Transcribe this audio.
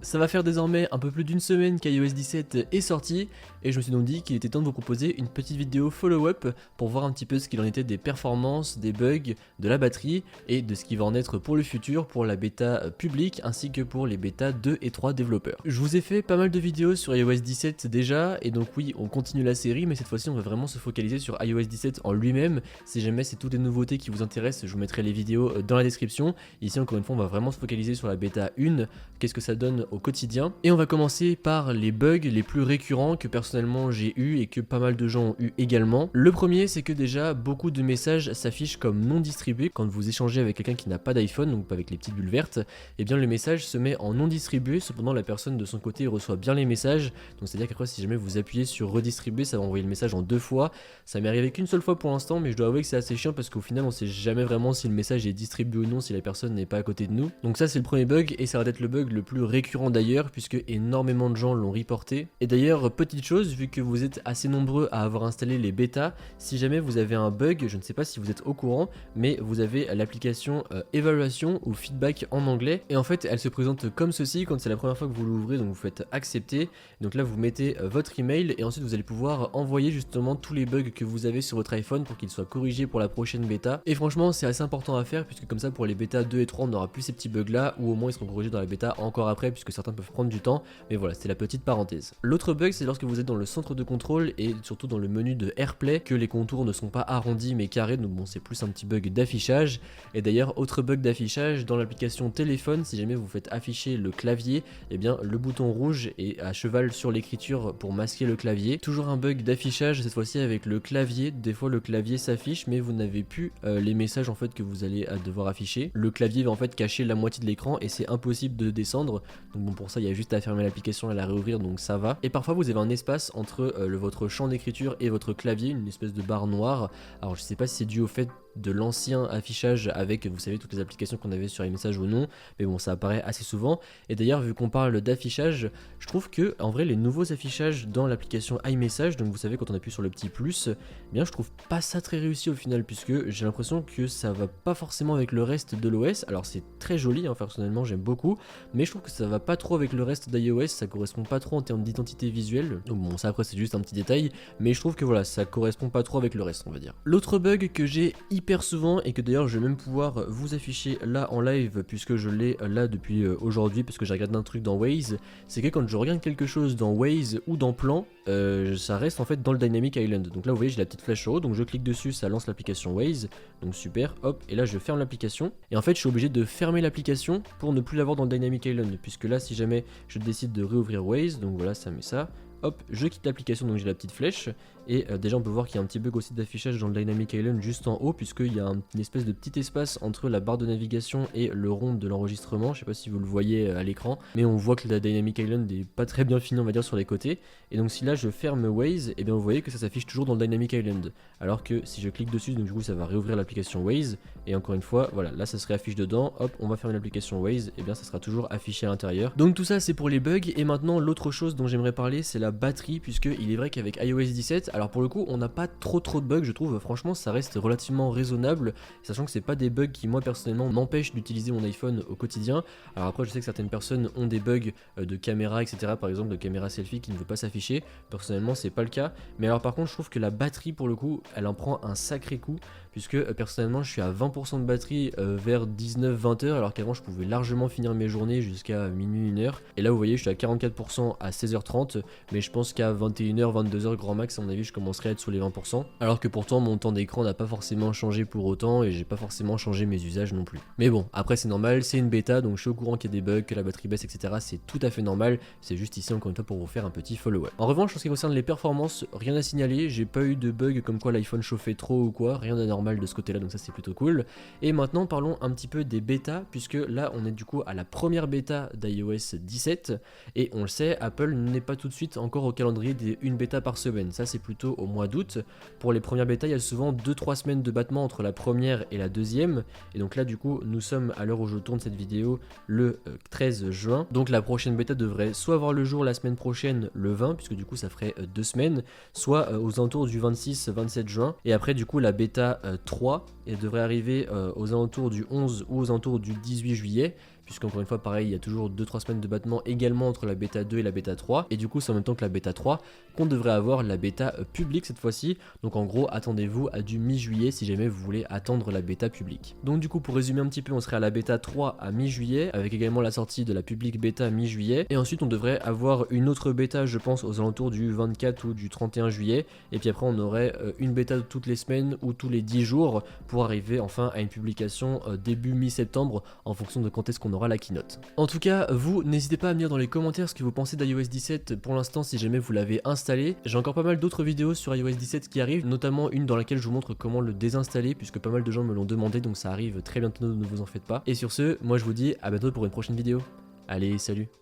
Ça va faire désormais un peu plus d'une semaine qu'iOS 17 est sorti et je me suis donc dit qu'il était temps de vous proposer une petite vidéo follow-up pour voir un petit peu ce qu'il en était des performances, des bugs, de la batterie et de ce qui va en être pour le futur pour la bêta publique ainsi que pour les bêtas 2 et 3 développeurs. Je vous ai fait pas mal de vidéos sur iOS 17 déjà et donc oui on continue la série mais cette fois-ci on va vraiment se focaliser sur iOS 17 en lui-même. Si jamais c'est toutes les nouveautés qui vous intéressent, je vous mettrai les vidéos dans la description. Ici encore une fois on va vraiment se focaliser sur la bêta 1, qu'est-ce que ça donne au quotidien. Et on va commencer par les bugs les plus récurrents que personnellement j'ai eu et que pas mal de gens ont eu également. Le premier, c'est que déjà beaucoup de messages s'affichent comme non distribués quand vous échangez avec quelqu'un qui n'a pas d'iPhone, donc pas avec les petites bulles vertes. Et bien le message se met en non distribué, cependant la personne de son côté reçoit bien les messages. Donc c'est à dire qu'après si jamais vous appuyez sur redistribuer, ça va envoyer le message en 2 fois. Ça m'est arrivé qu'une seule fois pour l'instant, mais je dois avouer que c'est assez chiant parce qu'au final on sait jamais vraiment si le message est distribué ou non si la personne n'est pas à côté de nous. Donc ça c'est le premier bug et ça va être le bug le plus récurrent d'ailleurs puisque énormément de gens l'ont reporté. Et d'ailleurs petite chose, vu que vous êtes assez nombreux à avoir installé les bêtas, si jamais vous avez un bug, je ne sais pas si vous êtes au courant, mais vous avez l'application évaluation ou feedback en anglais et en fait elle se présente comme ceci quand c'est la première fois que vous l'ouvrez, donc vous faites accepter, donc là vous mettez votre email et ensuite vous allez pouvoir envoyer justement tous les bugs que vous avez sur votre iPhone pour qu'ils soient corrigés pour la prochaine bêta. Et franchement c'est assez important à faire puisque comme ça pour les bêtas 2 et 3 on n'aura plus ces petits bugs là ou au moins ils seront corrigés dans la bêta encore après puisque certains peuvent prendre du temps, mais voilà c'était la petite parenthèse. L'autre bug c'est lorsque vous êtes dans le centre de contrôle et surtout dans le menu de AirPlay que les contours ne sont pas arrondis mais carrés, donc bon c'est plus un petit bug d'affichage. Et d'ailleurs autre bug d'affichage dans l'application téléphone, si jamais vous faites afficher le clavier, et bien le bouton rouge est à cheval sur l'écriture pour masquer le clavier. Toujours un bug d'affichage cette fois-ci avec le clavier, des fois le clavier s'affiche mais vous n'avez plus les messages en fait que vous allez devoir afficher. Le clavier va en fait cacher la moitié de l'écran et c'est impossible de descendre, donc bon pour ça il y a juste à fermer l'application et la réouvrir, donc ça va. Et parfois vous avez un espace entre votre champ d'écriture et votre clavier, une espèce de barre noire. Alors je sais pas si c'est dû au fait de l'ancien affichage avec, vous savez, toutes les applications qu'on avait sur iMessage ou non, mais bon ça apparaît assez souvent. Et d'ailleurs vu qu'on parle d'affichage, je trouve que en vrai les nouveaux affichages dans l'application iMessage, donc vous savez quand on appuie sur le petit plus, eh bien je trouve pas ça très réussi au final puisque j'ai l'impression que ça va pas forcément avec le reste de l'OS. Alors c'est très joli hein, personnellement j'aime beaucoup, mais je trouve que ça va pas trop avec le reste d'iOS, ça correspond pas trop en termes d'identité visuelle. Donc bon ça après c'est juste un petit détail, mais je trouve que voilà ça correspond pas trop avec le reste on va dire. L'autre bug que j'ai hyper souvent et que d'ailleurs je vais même pouvoir vous afficher là en live puisque je l'ai là depuis aujourd'hui parce que j'ai regardé un truc dans Waze, c'est que quand je regarde quelque chose dans Waze ou dans Plan, ça reste en fait dans le Dynamic Island. Donc là vous voyez j'ai la petite flèche en haut, donc je clique dessus, ça lance l'application Waze, donc super, hop, et là je ferme l'application et en fait je suis obligé de fermer l'application pour ne plus l'avoir dans le Dynamic Island puisque là si jamais je décide de réouvrir Waze, donc voilà ça met ça. Hop, je quitte l'application, donc j'ai la petite flèche. Et déjà on peut voir qu'il y a un petit bug aussi d'affichage dans le Dynamic Island juste en haut, puisqu'il y a une espèce de petit espace entre la barre de navigation et le rond de l'enregistrement. Je sais pas si vous le voyez à l'écran, mais on voit que la Dynamic Island est pas très bien finie on va dire sur les côtés. Et donc si là je ferme Waze, et bien vous voyez que ça s'affiche toujours dans le Dynamic Island. Alors que si je clique dessus, donc du coup ça va réouvrir l'application Waze. Et encore une fois, voilà, là ça se réaffiche dedans. Hop, on va fermer l'application Waze, et bien ça sera toujours affiché à l'intérieur. Donc tout ça c'est pour les bugs. Et maintenant l'autre chose dont j'aimerais parler c'est la batterie, puisque il est vrai qu'avec iOS 17, alors pour le coup on n'a pas trop de bugs je trouve, franchement ça reste relativement raisonnable, sachant que c'est pas des bugs qui moi personnellement m'empêchent d'utiliser mon iPhone au quotidien. Alors après je sais que certaines personnes ont des bugs de caméra etc, par exemple de caméra selfie qui ne veut pas s'afficher, personnellement c'est pas le cas, mais alors par contre je trouve que la batterie pour le coup elle en prend un sacré coup, puisque personnellement je suis à 20% de batterie vers 19-20 heures, alors qu'avant je pouvais largement finir mes journées jusqu'à minuit 1h, et là vous voyez je suis à 44% à 16h30, mais je pense qu'à 21h, 22h grand max à mon avis je commencerai à être sous les 20%, alors que pourtant mon temps d'écran n'a pas forcément changé pour autant et j'ai pas forcément changé mes usages non plus. Mais bon après c'est normal, c'est une bêta donc je suis au courant qu'il y a des bugs, que la batterie baisse etc, c'est tout à fait normal, c'est juste ici encore une fois pour vous faire un petit follow-up. En revanche en ce qui concerne les performances, rien à signaler, j'ai pas eu de bug comme quoi l'iPhone chauffait trop ou quoi, rien d'anormal de ce côté là, donc ça c'est plutôt cool. Et maintenant parlons un petit peu des bêtas, puisque là on est du coup à la première bêta d'iOS 17 et on le sait, Apple n'est pas tout de suite encore au calendrier des une bêta par semaine, ça c'est plutôt au mois d'août. Pour les premières bêtas il y a souvent 2-3 semaines de battement entre la première et la deuxième, et donc là du coup nous sommes à l'heure où je tourne cette vidéo le 13 juin, donc la prochaine bêta devrait soit avoir le jour la semaine prochaine le 20, puisque du coup ça ferait 2 semaines, soit aux alentours du 26-27 juin, et après du coup la bêta 3 elle devrait arriver aux alentours du 11 ou aux alentours du 18 juillet, puisqu'encore une fois pareil il y a toujours 2-3 semaines de battement également entre la bêta 2 et la bêta 3, et du coup c'est en même temps que la bêta 3 qu'on devrait avoir la bêta publique cette fois-ci. Donc en gros attendez-vous à du mi-juillet si jamais vous voulez attendre la bêta publique. Donc du coup pour résumer un petit peu, on serait à la bêta 3 à mi-juillet, avec également la sortie de la publique bêta mi-juillet, et ensuite on devrait avoir une autre bêta je pense aux alentours du 24 ou du 31 juillet, et puis après on aurait une bêta toutes les semaines ou tous les 10 jours pour arriver enfin à une publication début mi-septembre en fonction de quand est-ce qu'on aura la keynote. En tout cas vous n'hésitez pas à me dire dans les commentaires ce que vous pensez d'iOS 17 pour l'instant si jamais vous l'avez installé. J'ai encore pas mal d'autres vidéos sur iOS 17 qui arrivent, notamment une dans laquelle je vous montre comment le désinstaller puisque pas mal de gens me l'ont demandé, donc ça arrive très bientôt, ne vous en faites pas. Et sur ce, moi je vous dis à bientôt pour une prochaine vidéo. Allez, salut!